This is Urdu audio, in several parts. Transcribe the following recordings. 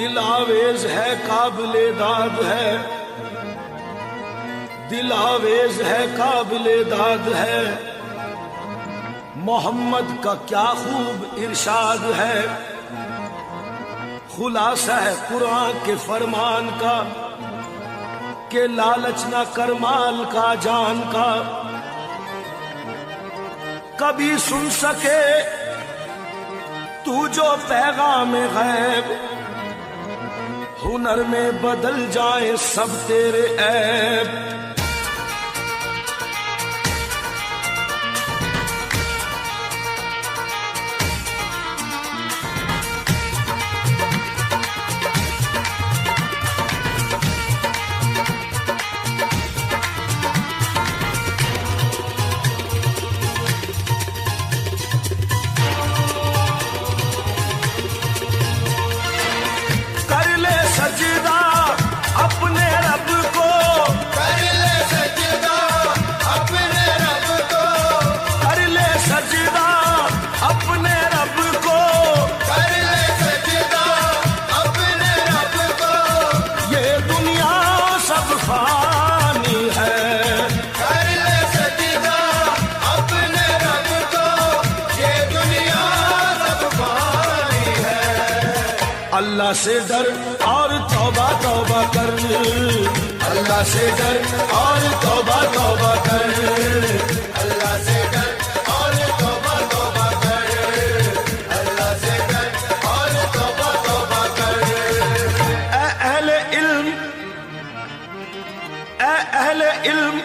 دل آویز ہے قابل داد ہے، دل آویز ہے قابل داد ہے، محمد کا کیا خوب ارشاد ہے، خلاصہ ہے قرآن کے فرمان کا کہ لالچ نہ کر مال کا جان کا، کبھی سن سکے تو جو پیغام غیب، ہنر میں بدل جائے سب تیرے عیب، اللہ سے ڈر اور توبہ توبہ کر، اللہ سے ڈر اور توبہ توبہ کر، اللہ سے ڈر اور توبہ توبہ کر، اللہ سے ڈر اور توبہ توبہ کر۔ اے اہل علم، اے اہل علم،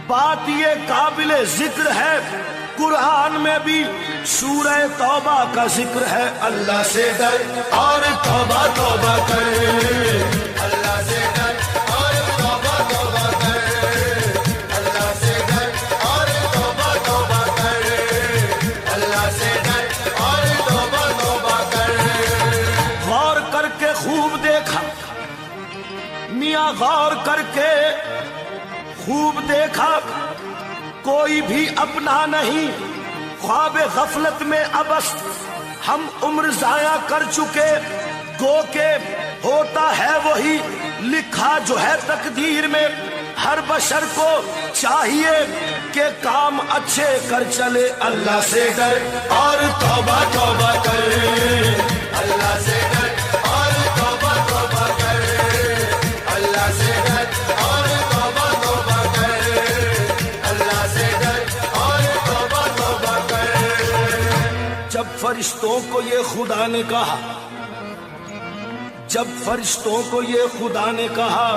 بات یہ قابل ذکر ہے، قرآن میں بھی سورہ توبہ کا ذکر ہے، اللہ سے ڈر اور توبہ توبہ کر، اللہ سے ڈر اور توبہ توبہ کر، اللہ سے ڈر اور توبہ توبہ کر، اللہ سے ڈر اور توبہ توبہ کر۔ غور کر کے خوب دیکھا میاں، غور کر کے خوب دیکھا، کوئی بھی اپنا نہیں، خواب غفلت میں ابس ہم عمر ضائع کر چکے، گو کہ ہوتا ہے وہی لکھا جو ہے تقدیر میں، ہر بشر کو چاہیے کہ کام اچھے کر چلے، اللہ سے ڈر اور توبہ توبہ کر، اللہ سے ڈر اور توبہ توبہ کر، اللہ سے ڈر اور توبہ توبہ کر، اللہ سے ڈر اور توبہ توبہ کر۔ جب فرشتوں کو یہ خدا نے کہا، جب فرشتوں کو یہ خدا نے کہا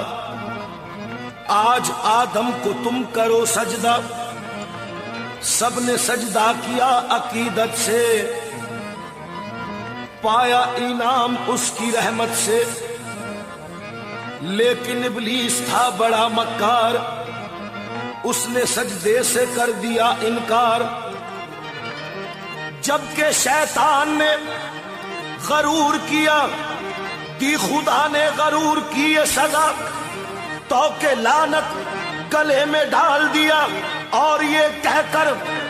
آج آدم کو تم کرو سجدہ، سب نے سجدہ کیا عقیدت سے، پایا انعام اس کی رحمت سے، لیکن ابلیس تھا بڑا مکار، اس نے سجدے سے کر دیا انکار، جبکہ شیطان نے غرور کیا، دی خدا نے غرور کی یہ سزا، تو کہ لعنت گلے میں ڈال دیا اور یہ کہہ کر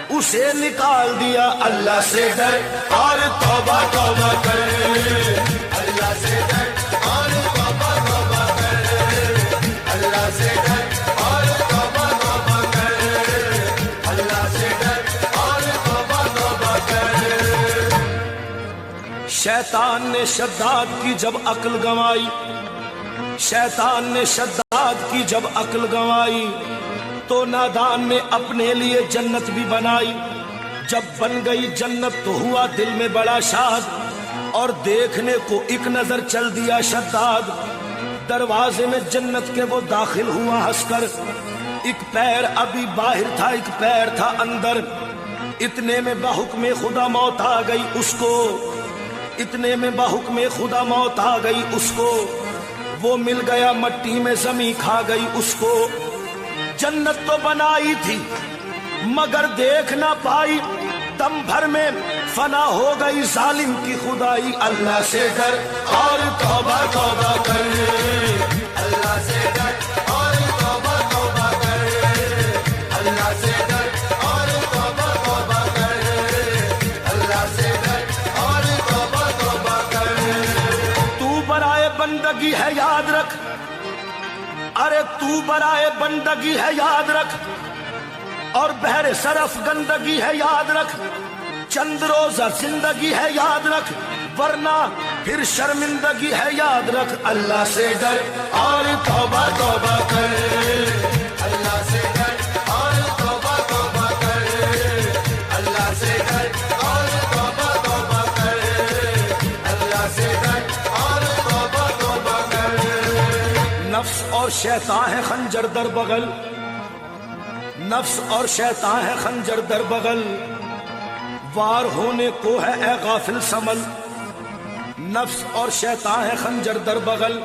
اسے نکال دیا، اللہ سے ڈر اور توبہ توبہ کر، اللہ سے ڈر اور توبہ توبہ کر، اللہ سے ڈر اور توبہ توبہ کر، اللہ سے ڈر اور توبہ توبہ کر۔ شیطان نے شداد کی جب عقل گنوائی، شیطان نے شداد کی جب عقل گنوائی، تو نادان نے اپنے لیے جنت بھی بنائی، جب بن گئی جنت تو ہوا دل میں بڑا شاد، اور دیکھنے کو ایک نظر چل دیا شداد، دروازے میں جنت کے وہ داخل ہوا ہنس کر، ایک پیر ابھی باہر تھا ایک پیر تھا اندر، اتنے میں بحکم خدا موت آ گئی اس کو، اتنے میں بحکم خدا موت آ گئی اس کو، وہ مل گیا مٹی میں زمین کھا گئی اس کو، جنت تو بنائی تھی مگر دیکھ نہ پائی، دم بھر میں فنا ہو گئی ظالم کی خدائی، اللہ سے ڈر اور توبہ توبہ کر، اللہ سے ڈر اور توبہ توبہ کر، اللہ سے ڈر اور توبہ توبہ کر، اللہ سے ڈر اور توبہ توبہ کر۔ تو ارے تو برائے بندگی ہے یاد رکھ، اور بہر صرف گندگی ہے یاد رکھ، چند روزہ زندگی ہے یاد رکھ، ورنہ پھر شرمندگی ہے یاد رکھ۔ اللہ سے ڈر اور توبہ توبہ کر، اللہ سے ڈر اور توبہ توبہ کر، اللہ سے ڈر اور توبہ توبہ کر، اللہ سے ڈر اور توبہ توبہ کر۔ نفس اور شیطان ہے خنجر در بغل، نفس اور شیطان ہے خنجر در بغل، وار ہونے کو ہے اے غافل سنبھل۔ نفس اور شیطان ہے خنجر در بغل،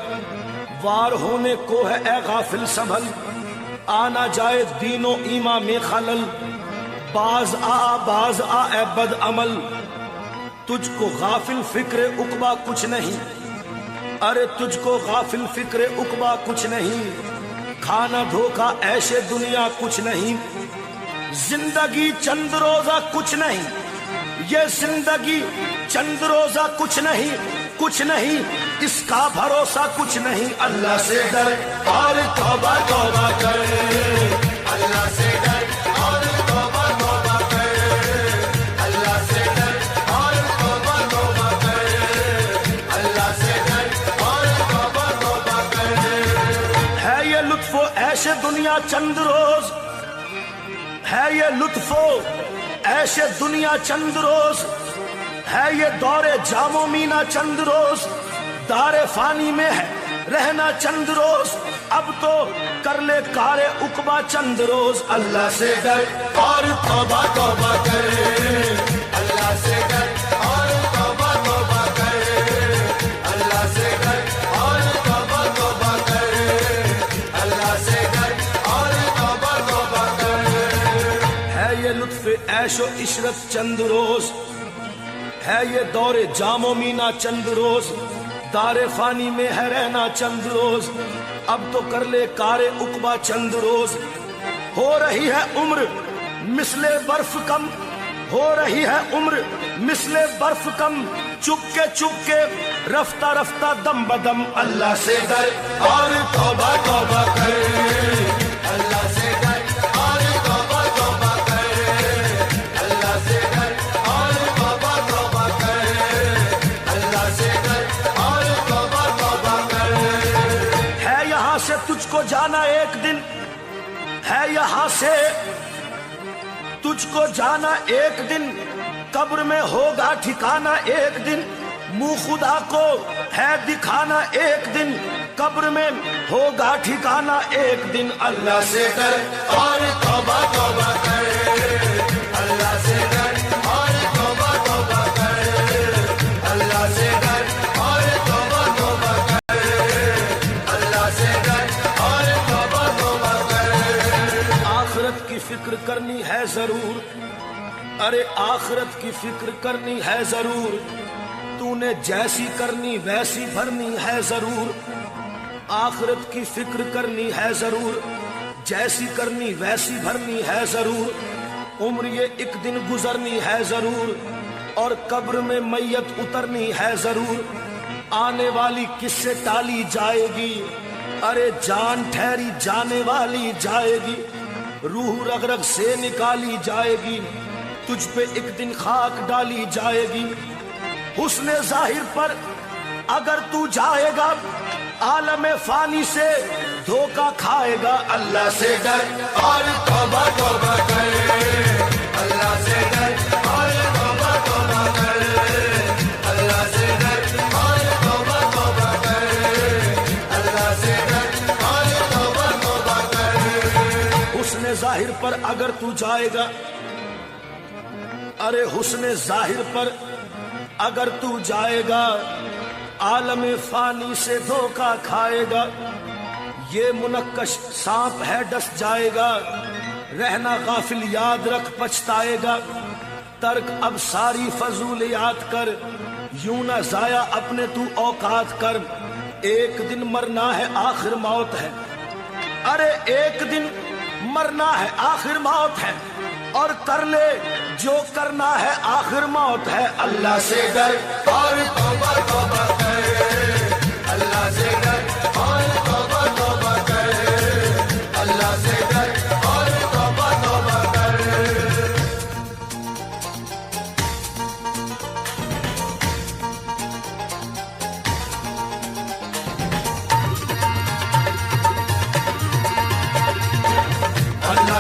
وار ہونے کو ہے اے غافل سنبھل۔ آنا جائے دین و ایمان میں خلل، باز آ اے بد عمل۔ تجھ کو غافل فکر عقبہ کچھ نہیں، ارے تجھ کو غافل فکر عقبہ کچھ نہیں، کھانا دھوکا عیش دنیا کچھ نہیں، زندگی چند روزہ کچھ نہیں، یہ زندگی چند روزہ کچھ نہیں، کچھ نہیں اس کا بھروسہ کچھ نہیں۔ اللہ سے ڈر اور توبہ توبہ کر، اللہ سے ڈر اور توبہ توبہ کر، اللہ سے ڈر اور توبہ توبہ کر، اللہ سے ڈر اور توبہ توبہ کر۔ ہے یہ لطف و عیش دنیا چند روز، ہے یہ لطف و عیش دنیا چند روز، ہے یہ دور جام و مینا چند روز، دار فانی میں ہے رہنا چند روز، اب تو کر لے کار عقبہ چند روز۔ اللہ سے ڈر اور توبہ توبہ کر، اللہ سے ڈر اور توبہ توبہ کر، اللہ سے ڈر اور توبہ توبہ کر، اللہ سے ڈر اور توبہ توبہ کر۔ ہے یہ لطف عیش و عشرت چند روز، ہے یہ دور جام و مینا چند روز، دار فانی میں ہے رہنا چند روز، اب تو کر لے کار عقبہ چند روز۔ ہو رہی ہے عمر مثل برف کم، ہو رہی ہے عمر مثل برف کم، چپ کے رفتہ رفتہ دم بدم۔ اللہ سے ڈر اور توبہ توبہ کر، اللہ سے ڈر اور توبہ توبہ کر، اللہ سے ڈر اور توبہ توبہ کر، اللہ سے ڈر اور توبہ توبہ کر۔ ہے یہاں سے تجھ کو جانا ایک دن، ہے یہاں سے تجھ کو جانا ایک دن، قبر میں ہوگا ٹھکانا ایک دن، منہ خدا کو ہے دکھانا ایک دن، قبر میں ہوگا ٹھکانا ایک دن۔ اللہ سے ڈر اور توبہ توبہ کر، اللہ سے ڈر اور توبہ توبہ کر، اللہ سے ڈر اور توبہ توبہ کر، اللہ سے ڈر اور توبہ توبہ کر۔ آخرت کی فکر کرنی ہے ضرور، ارے آخرت کی فکر کرنی ہے ضرور، تو نے جیسی کرنی ویسی بھرنی ہے ضرور۔ آخرت کی فکر کرنی ہے ضرور، جیسی کرنی ویسی بھرنی ہے ضرور۔ عمر یہ ایک دن گزرنی ہے ضرور، اور قبر میں میت اترنی ہے ضرور۔ آنے والی کس سے ٹالی جائے گی، ارے جان ٹھہری جانے والی جائے گی، روح رگ رگ سے نکالی جائے گی، تجھ پہ ایک دن خاک ڈالی جائے گی۔ حسن ظاہر پر اگر تو جائے گا، عالم فانی سے دھوکہ کھائے گا۔ اللہ سے ڈر اور توبہ توبہ کر، اللہ سے ڈر اور توبہ توبہ کر، اللہ سے ڈر اور توبہ توبہ کر، اللہ سے ڈر اور توبہ توبہ کر۔ حسن ظاہر پر اگر تو جائے گا، ارے حسن ظاہر پر اگر تو جائے گا، عالم فانی سے دھوکہ کھائے گا۔ یہ منقش سانپ ہے ڈس جائے گا، رہنا غافل یاد رکھ پچھتائے گا۔ ترک اب ساری فضولیات کر، یوں نہ ضائع اپنے تو اوقات کر۔ ایک دن مرنا ہے آخر موت ہے، ارے ایک دن مرنا ہے آخر موت ہے، اور کر لے جو کرنا ہے آخر موت ہے۔ اللہ سے ڈر اور توبہ توبہ کر، اللہ سے ڈر اور توبہ توبہ کر۔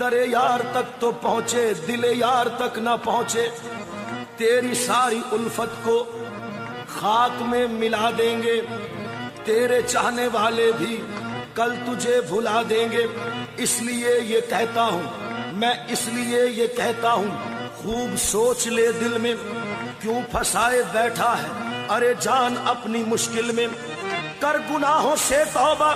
درے یار تک تو پہنچے دل یار تک نہ پہنچے، تیری ساری الفت کو خاک میں ملا دیں گے، تیرے چاہنے والے بھی کل تجھے بھلا دیں گے۔ اس لیے یہ کہتا ہوں میں، اس لیے یہ کہتا ہوں، خوب سوچ لے دل میں، کیوں پھنسائے بیٹھا ہے ارے جان اپنی مشکل میں۔ کر گناہوں سے توبہ،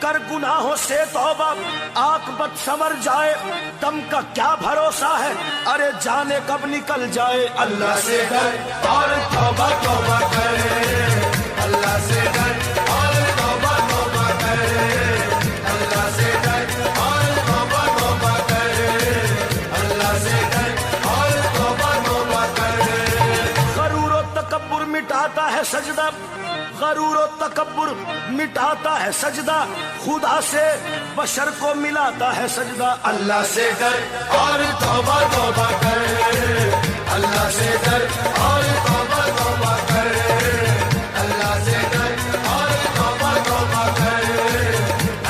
کر گناہوں سے توبہ، عاقبت سنور جائے، دم کا کیا بھروسہ ہے ارے جانے کب نکل جائے۔ اللہ سے ڈر اور توبہ توبہ کرے، اللہ سے ڈر اور توبہ توبہ کرے، اللہ سے ڈر اور توبہ توبہ کرے، اللہ سے ڈر اور توبہ توبہ کرے۔ غرور و تکبر مٹاتا ہے سجدہ، غرور و تکبر مٹاتا ہے سجدہ، خدا سے بشر کو ملاتا ہے سجدہ۔ اللہ سے ڈر اور توبہ توبہ کر، اللہ سے ڈر اور توبہ توبہ کر، اللہ سے ڈر اور توبہ توبہ کر،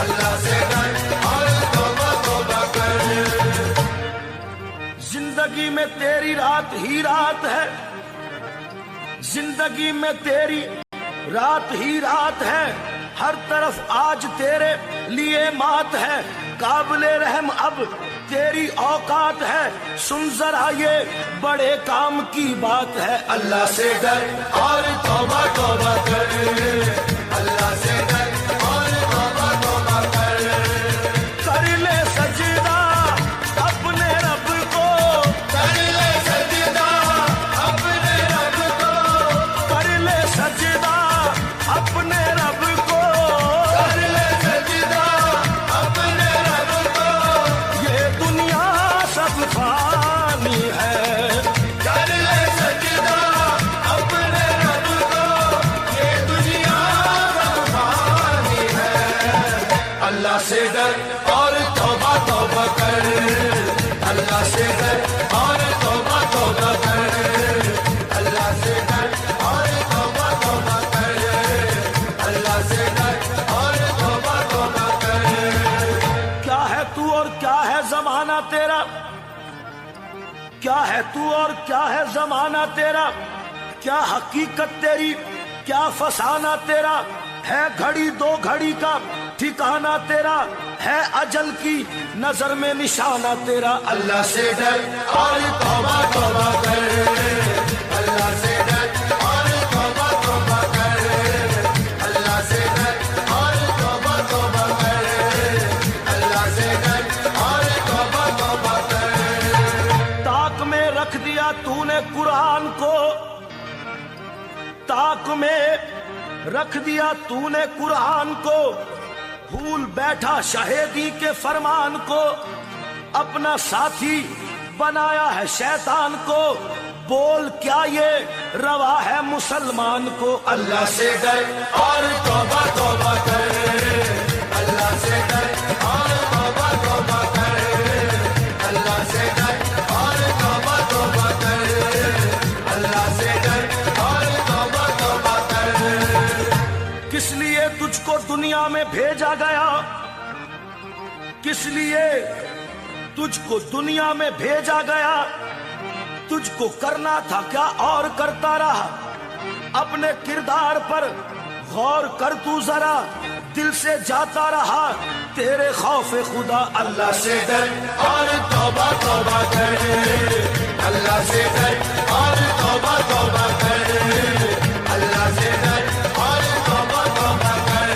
اللہ سے ڈر اور توبہ توبہ کر۔ زندگی میں تیری رات ہی رات ہے، زندگی میں تیری رات ہی رات ہے، ہر طرف آج تیرے لیے مات ہے، قابل رحم اب تیری اوقات ہے، سن ذرا یہ بڑے کام کی بات ہے۔ اللہ سے ڈر اور توبہ توبہ کر، اللہ سے ڈر اور توبہ توبہ کر، کر لے سجدہ اپنے رب کو، کر لے سجدہ اپنے رب کو، کر لے سجدہ اپنے رب کو، کر لے سجدہ اپنے رب کو، یہ دنیا سب فانی ہے، کر لے سجدہ اپنے رب کو، یہ دنیا سب فانی ہے۔ اللہ سے ڈر اور توبہ توبہ کر، اللہ سے ڈر اور توبہ توبہ کر، اللہ سے ڈر اور توبہ توبہ کر، اللہ سے ڈر اور توبہ توبہ کر۔ کیا ہے تو اور کیا ہے زمانہ تیرا، کیا ہے تو اور کیا ہے زمانہ تیرا، کیا حقیقت تیری کیا فسانہ تیرا، ہے گھڑی دو گھڑی کا ٹھکانہ تیرا، ہے اجل کی نظر میں نشانہ تیرا۔ اللہ سے ڈر اور توبہ توبہ کر، اللہ سے ڈر اور توبہ توبہ کر، اللہ سے ڈر اور توبہ توبہ کر، اللہ سے ڈر اور توبہ توبہ کر۔ طاق میں رکھ دیا تو نے قرآن کو، طاق میں رکھ دیا تو نے قرآن کو، بھول بیٹھا شہیدی کے فرمان کو، اپنا ساتھی بنایا ہے شیطان کو، بول کیا یہ روا ہے مسلمان کو۔ اللہ سے ڈر اور توبہ توبہ کر، اللہ سے ڈر اور توبہ توبہ کر، اللہ سے ڈر اور توبہ توبہ کر، اللہ سے ڈر اور توبہ توبہ کر۔ کس لیے تجھ کو دنیا میں بھیجا گیا، کس لیے تجھ کو دنیا میں بھیجا گیا، تجھ کو کرنا تھا کیا اور کرتا رہا، اپنے کردار پر غور کر تو ذرا، دل سے جاتا رہا تیرے خوف خدا۔ اللہ سے ڈر اور توبہ توبہ کر، اللہ سے ڈر اور توبہ توبہ کر، اللہ سے ڈر اور توبہ توبہ کر،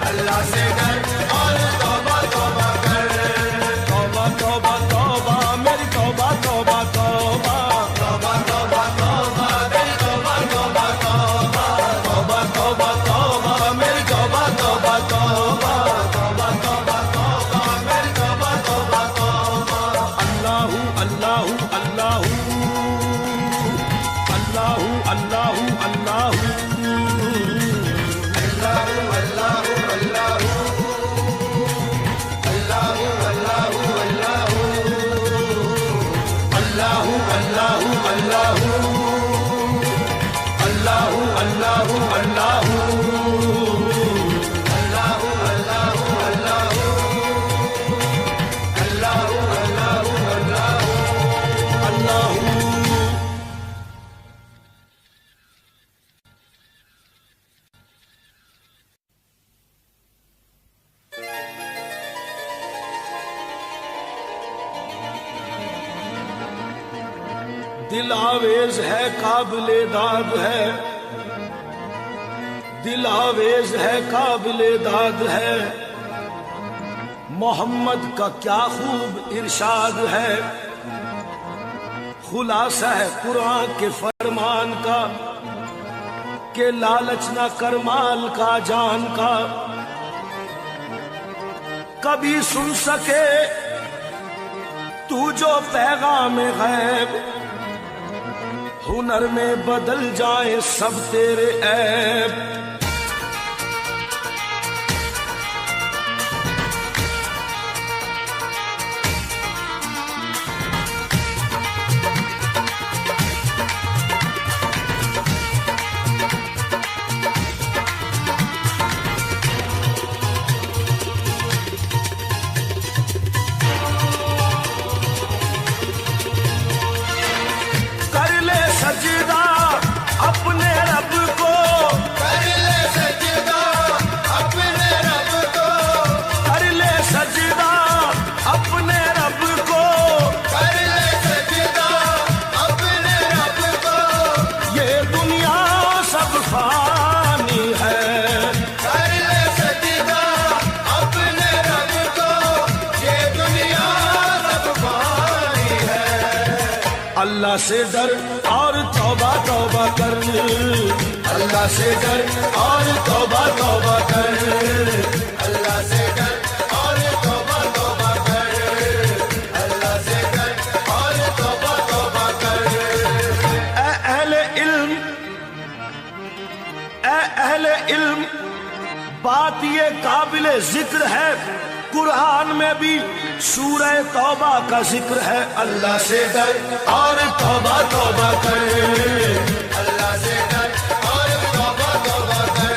اللہ سے ڈر اور توبہ توبہ کر۔ توبہ توبہ توبہ میری توبہ توبہ توبہ، توبہ توبہ توبہ میری توبہ توبہ توبہ، توبہ توبہ توبہ میری توبہ توبہ توبہ، توبہ توبہ توبہ میری توبہ توبہ توبہ۔ اللہ اللہ اللہ اللہ اللہ اللہ اللہ دل آویز ہے قابل داد ہے، دل آویز ہے قابل داد ہے، محمد کا کیا خوب ارشاد ہے، خلاصہ ہے قرآن کے فرمان کا کہ لالچ نہ کر مال کا جان کا، کبھی سن سکے تو جو پیغام غیب، ہنر میں بدل جائے سب تیرے عیب، اپنے رب کو کر لے سجدہ، اپنے رب کو کر لے سجدہ، اپنے رب کو کر لے سجدہ، اپنے رب کو، یہ دنیا سب فانی ہے، کر لے سجدہ اپنے رب کو، یہ دنیا سب فانی ہے، اللہ سے ڈر اور توبہ توبہ کر، اللہ سے ڈر اور توبہ توبہ کر، اللہ سے ڈر اور توبہ توبہ کر، اللہ سے ڈر اور توبہ توبہ کر۔ اے اہل علم، اے اہل علم، بات یہ قابل ذکر ہے، قرآن میں بھی سورہ توبہ کا ذکر ہے، اللہ سے ڈر اور توبہ توبہ کر، اللہ سے ڈر اور توبہ توبہ کر،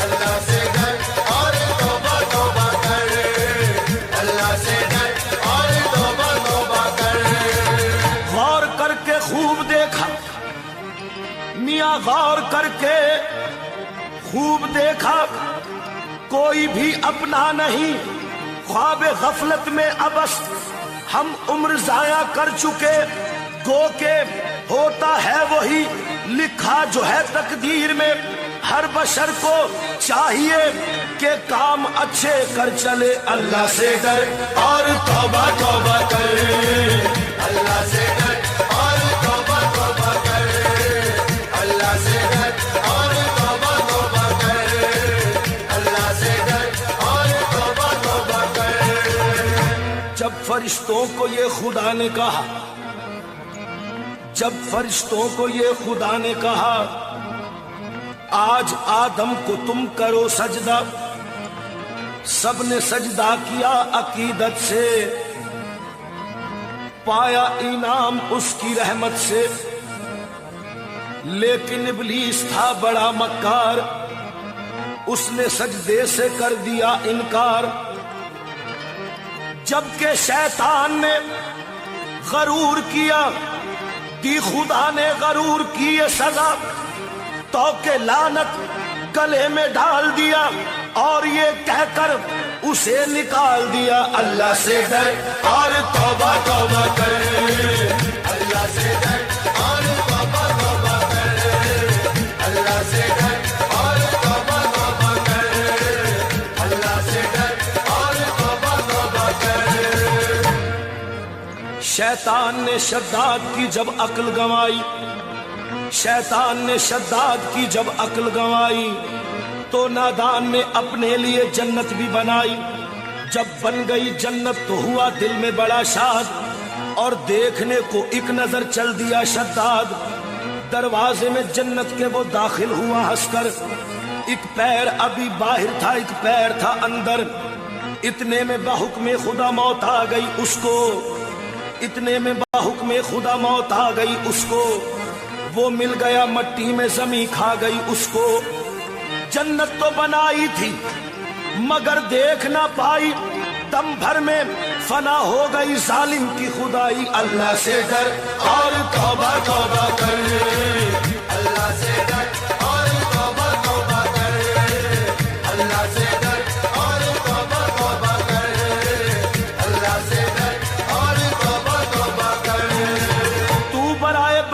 اللہ سے ڈر اور توبہ توبہ کر، اللہ سے ڈر اور توبہ توبہ کر۔ غور کر کے خوب دیکھا میاں، غور کر کے خوب دیکھا، کوئی بھی اپنا نہیں، خواب غفلت میں ابس ہم عمر ضائع کر چکے، گو کہ ہوتا ہے وہی لکھا جو ہے تقدیر میں، ہر بشر کو چاہیے کہ کام اچھے کر چلے، اللہ سے ڈر اور توبہ توبہ کر، اللہ سے ڈر اور توبہ توبہ کر، اللہ سے ڈر اور توبہ توبہ کر، اللہ سے ڈر اور توبہ توبہ کر۔ جب فرشتوں کو یہ خدا نے کہا، جب فرشتوں کو یہ خدا نے کہا آج آدم کو تم کرو سجدہ، سب نے سجدہ کیا عقیدت سے، پایا انعام اس کی رحمت سے، لیکن ابلیس تھا بڑا مکار، اس نے سجدے سے کر دیا انکار، جبکہ شیطان نے غرور کیا، دی خدا نے غرور کی یہ سزا، تو کہ لعنت گلے میں ڈال دیا، اور یہ کہہ کر اسے نکال دیا، اللہ سے ڈر اور توبہ توبہ کر، اللہ سے ڈر اور توبہ توبہ کر، اللہ سے ڈر اور توبہ توبہ کر، اللہ سے ڈر اور توبہ توبہ کر۔ شیطان نے شداد کی جب عقل گنوائی، شیطان نے شداد کی جب عقل گنوائی، تو نادان نے اپنے لیے جنت بھی بنائی، جب بن گئی جنت تو ہوا دل میں بڑا شاد، اور دیکھنے کو ایک نظر چل دیا شداد، دروازے میں جنت کے وہ داخل ہوا ہنس کر، ایک پیر ابھی باہر تھا ایک پیر تھا اندر، اتنے میں بحکم خدا موت آ گئی اس کو، اتنے میں بحکم خدا موت آ گئی اس کو، وہ مل گیا مٹی میں زمین کھا گئی اس کو، جنت تو بنائی تھی مگر دیکھ نہ پائی، دم بھر میں فنا ہو گئی ظالم کی خدائی، اللہ سے ڈر اور توبہ توبہ کر، اللہ سے ڈر اور توبہ توبہ کر، اللہ سے ڈر اور توبہ توبہ کر، اللہ سے ڈر اور توبہ توبہ کر۔ تو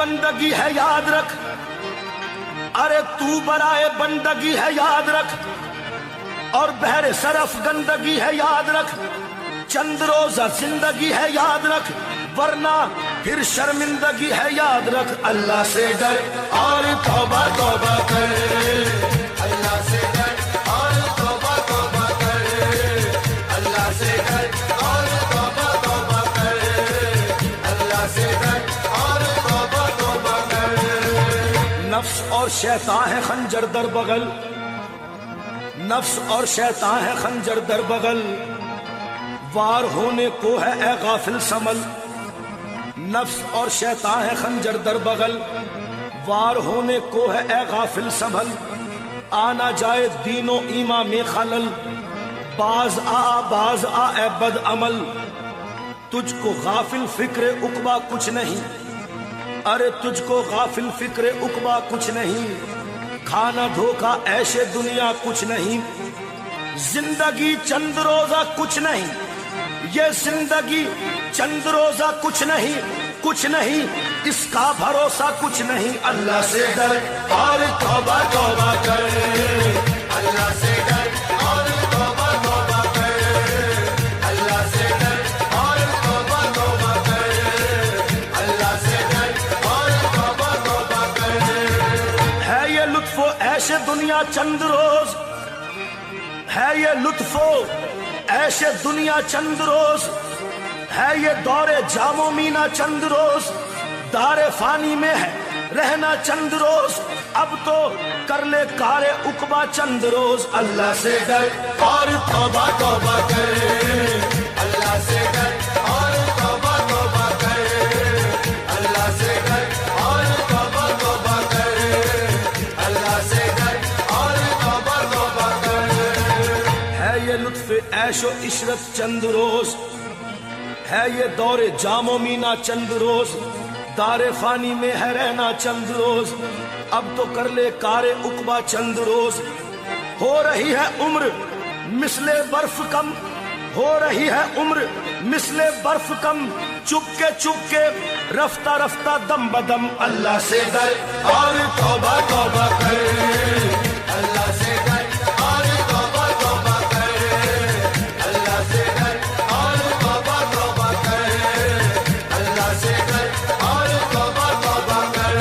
بندگی ہے یاد رکھ، ارے تو برائے بندگی ہے یاد رکھ، اور بہر صرف گندگی ہے یاد رکھ، چند روزہ زندگی ہے یاد رکھ، ورنہ پھر شرمندگی ہے یاد رکھ۔ اللہ سے ڈر اور توبہ توبہ کر، اللہ سے ڈر اور توبہ توبہ کر، اللہ سے ڈر اور توبہ توبہ کر، اللہ سے ڈر اور توبہ توبہ کر۔ نفس اور شیطان ہے خنجر در بغل، نفس اور شیطان ہے خنجر در بغل، وار ہونے کو ہے اے غافل سنبھل، نفس اور شیطان ہے خنجر در بغل، وار ہونے کو ہے اے غافل سنبھل، آنا جائے دین و ایمان میں خلل، باز آ اے بد عمل، تجھ کو غافل فکر عقبہ کچھ نہیں، ارے تجھ کو غافل فکر عقبہ کچھ نہیں، کھانا دھوکا عیش دنیا کچھ نہیں، زندگی چند روزہ کچھ نہیں، یہ زندگی چند روزہ کچھ نہیں، کچھ نہیں اس کا بھروسہ کچھ نہیں۔ اللہ سے ڈر اور توبہ توبہ کر، اللہ سے ڈر اور توبہ توبہ کر، اللہ سے ڈر اور توبہ توبہ کر، اللہ سے ڈر اور توبہ توبہ کر۔ ہے یہ لطف و عیش دنیا چند روز، ہے یہ لطف و عیش دنیا چند روز، ہے یہ دور جام و مینا چند روز، دار فانی میں ہے رہنا چند روز، اب تو کر لے کار عقبہ چند روز۔ اللہ سے ڈر اور توبہ توبہ کر، اللہ سے ڈر اور توبہ توبہ کر، اللہ سے ڈر اور توبہ توبہ کر، اللہ سے ڈر اور توبہ توبہ کر۔ ہے یہ لطف عیش و عشرت چند روز، ہے یہ دور جام و مینا چند روز، دار فانی میں ہے رہنا چند روز، اب تو کر لے کار عقبہ چند روز۔ ہو رہی ہے عمر مثل برف کم، ہو رہی ہے عمر مثل برف کم، چپ کے رفتہ رفتہ دم بدم۔ اللہ سے ڈر اور توبہ توبہ کر، اللہ سے ڈر اور توبہ توبہ کر، اللہ سے ڈر اور توبہ توبہ کر، اللہ سے ڈر اور توبہ توبہ کر۔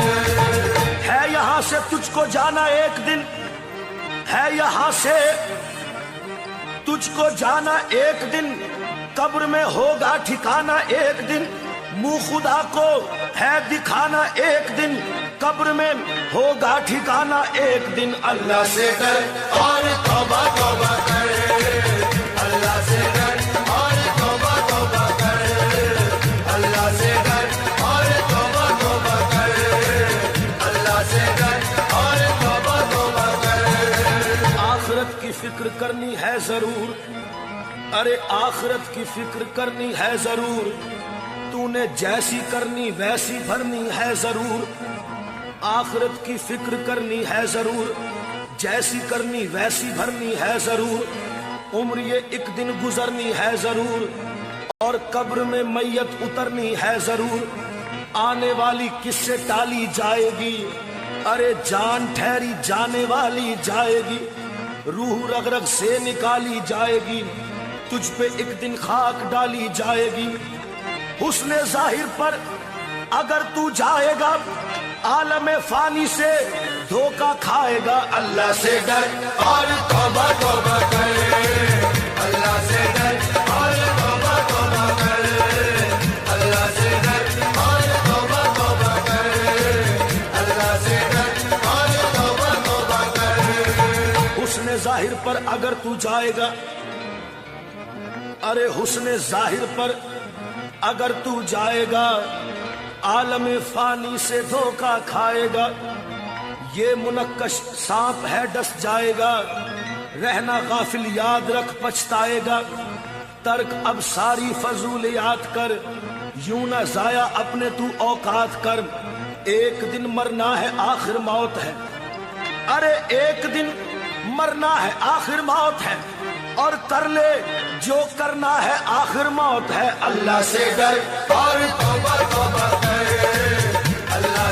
ہے یہاں سے تجھ کو جانا ایک دن، ہے یہاں سے تجھ کو جانا ایک دن، قبر میں ہوگا ٹھکانا ایک دن، منہ خدا کو ہے دکھانا ایک دن، قبر میں ہوگا ٹھکانا ایک دن۔ اللہ سے ڈر اور توبہ توبہ کر، اللہ سے ڈر اور توبہ توبہ کر، اللہ سے ڈر اور توبہ توبہ کر، اللہ سے ڈر اور توبہ توبہ کر۔ آخرت کی فکر کرنی ہے ضرور، ارے آخرت کی فکر کرنی ہے ضرور، تو نے جیسی کرنی ویسی بھرنی ہے ضرور، آخرت کی فکر کرنی ہے ضرور، جیسی کرنی ویسی بھرنی ہے ضرور، عمر یہ ایک دن گزرنی ہے ضرور، اور قبر میں میت اترنی ہے ضرور، آنے والی کس سے ٹالی جائے گی، ارے جان ٹھہری جانے والی جائے گی، روح رگ رگ سے نکالی جائے گی، تجھ پہ ایک دن خاک ڈالی جائے گی۔ حسن ظاہر پر اگر تو جائے گا، عالم فانی سے دھوکا کھائے گا۔ اللہ سے ڈر اور توبہ توبہ کر، اللہ سے ڈر اور توبہ توبہ کر، اللہ سے ڈر اور توبہ توبہ کر، اللہ سے ڈر اور توبہ توبہ کر۔ حسن ظاہر پر اگر تو جائے گا، ارے حسن ظاہر پر اگر تو جائے گا، عالم فانی سے دھوکا کھائے گا، یہ منقش سانپ ہے ڈس جائے گا، رہنا غافل یاد رکھ پچھتائے گا، ترک اب ساری فضولیات کر، یوں نہ ضائع اپنے تو اوقات کر، ایک دن مرنا ہے آخر موت ہے، ارے ایک دن مرنا ہے آخر موت ہے، اور کر لے جو کرنا ہے آخر موت ہے۔ اللہ سے ڈر اور توبہ توبہ کر، اللہ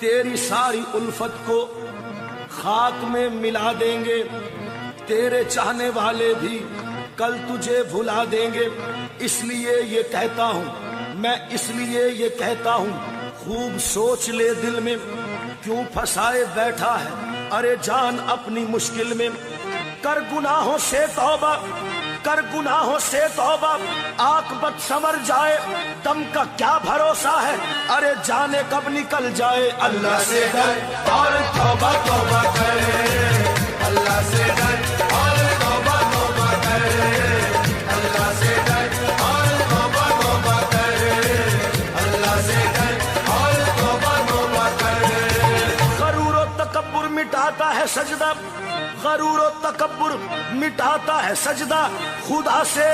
تیری ساری الفت کو خاک میں ملا دیں گے، تیرے چاہنے والے بھی کل تجھے بھلا دیں گے۔ اس لیے یہ کہتا ہوں، میں اس لیے یہ کہتا ہوں، خوب سوچ لے دل میں، کیوں پھنسائے بیٹھا ہے ارے جان اپنی مشکل میں۔ کر گناہوں سے توبہ، کر گناہوں سے توبہ، عاقبت سنور جائے، دم کا کیا بھروسہ ہے ارے جانے کب نکل جائے۔ اللہ سے ڈر اور توبہ توبہ کر، اللہ سے ڈر اور توبہ توبہ کر، اللہ سے ڈر اور توبہ توبہ کر، اللہ سے ڈر اور توبہ توبہ کر۔ غرور و تکبر مٹاتا ہے سجدہ، غرور و تکبر مٹاتا ہے سجدہ، خدا سے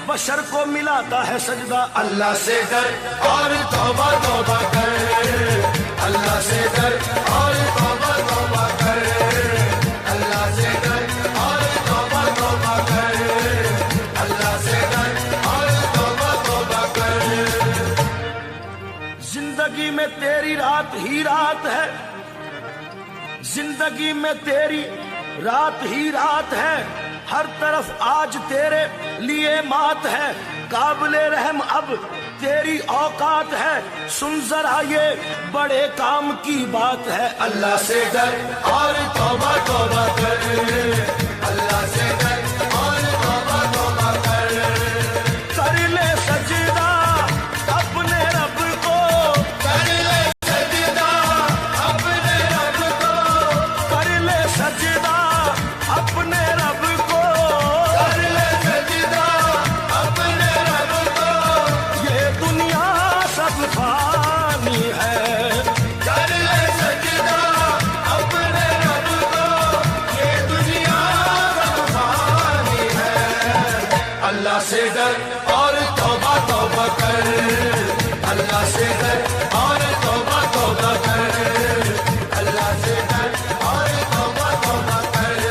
بشر کو ملاتا ہے سجدہ۔ اللہ سے ڈر اور توبہ توبہ کر، اللہ سے ڈر اور توبہ توبہ کر، اللہ سے ڈر اور توبہ توبہ کر، اللہ سے ڈر اور توبہ توبہ کر۔ زندگی میں تیری رات ہی رات ہے، زندگی میں تیری رات ہی رات ہے، ہر طرف آج تیرے لیے مات ہے، قابل رحم اب تیری اوقات ہے، سن ذرا یہ بڑے کام کی بات ہے۔ اللہ سے ڈر اور توبہ توبہ کر، اللہ سے ڈر اور توبہ توبہ کر، کر لے سجدہ اپنے رب کو، کر لے سجدہ اپنے رب کو، کر لے سجدہ اپنے رب کو، کر لے سجدہ اپنے رب کو، یہ دنیا سب فانی ہے، کر لے سجدہ اپنے رب کو، یہ دنیا سب فانی ہے۔ اللہ سے ڈر اور توبہ توبہ کر، اللہ سے ڈر اور توبہ توبہ کر، اللہ سے ڈر اور توبہ توبہ کر،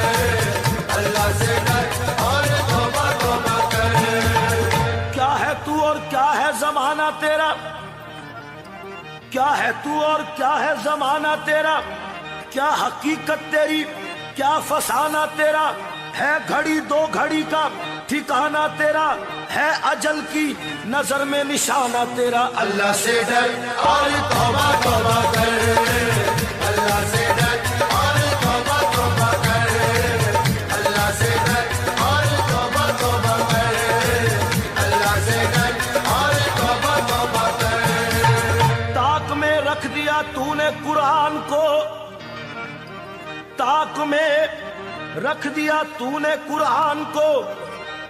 اللہ سے ڈر اور توبہ توبہ کر۔ کیا ہے تو اور کیا ہے زمانہ تیرا، کیا ہے تو اور کیا ہے زمانہ تیرا، کیا حقیقت تیری کیا فسانہ تیرا، ہے گھڑی دو گھڑی کا ٹھکانہ تیرا، ہے اجل کی نظر میں نشانہ تیرا۔ اللہ سے ڈر اور توبہ توبہ کر، اللہ سے ڈر اور توبہ توبہ کر، اللہ سے ڈر اور توبہ توبہ کر، اللہ سے ڈر اور توبہ توبہ کر۔ طاق میں رکھ دیا تو نے قرآن کو، طاق میں رکھ دیا تو نے قرآن کو،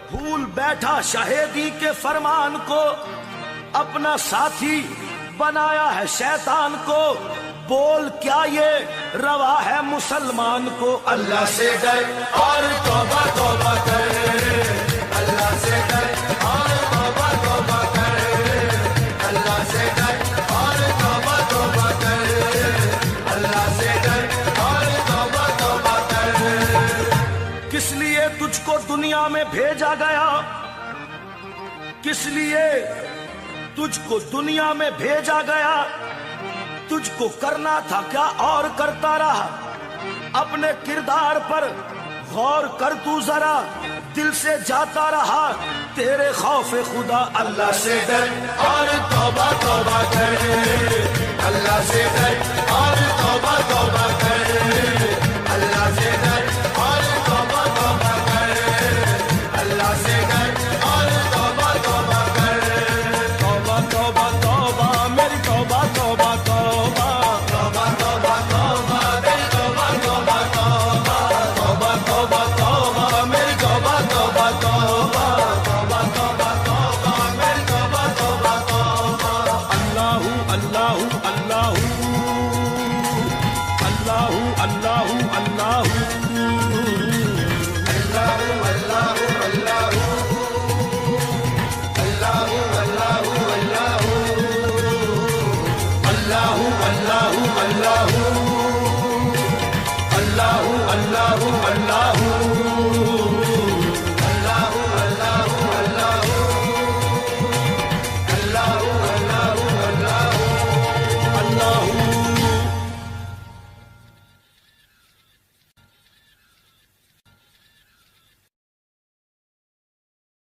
بھول بیٹھا شہیدی کے فرمان کو، اپنا ساتھی بنایا ہے شیطان کو، بول کیا یہ روا ہے مسلمان کو۔ اللہ سے ڈر اور توبہ توبہ کر، اللہ سے ڈر اور توبہ توبہ کر، اللہ سے ڈر اور توبہ توبہ کر، اللہ سے ڈر اور توبہ توبہ کر۔ کس لیے تجھ کو دنیا میں بھیجا گیا، کس لیے تجھ کو دنیا میں بھیجا گیا، تجھ کو کرنا تھا کیا اور کرتا رہا، اپنے کردار پر غور کر تو ذرا، دل سے جاتا رہا تیرے خوف خدا۔ اللہ سے ڈر اور توبہ توبہ کر، اللہ سے ڈر اور توبہ توبہ کر،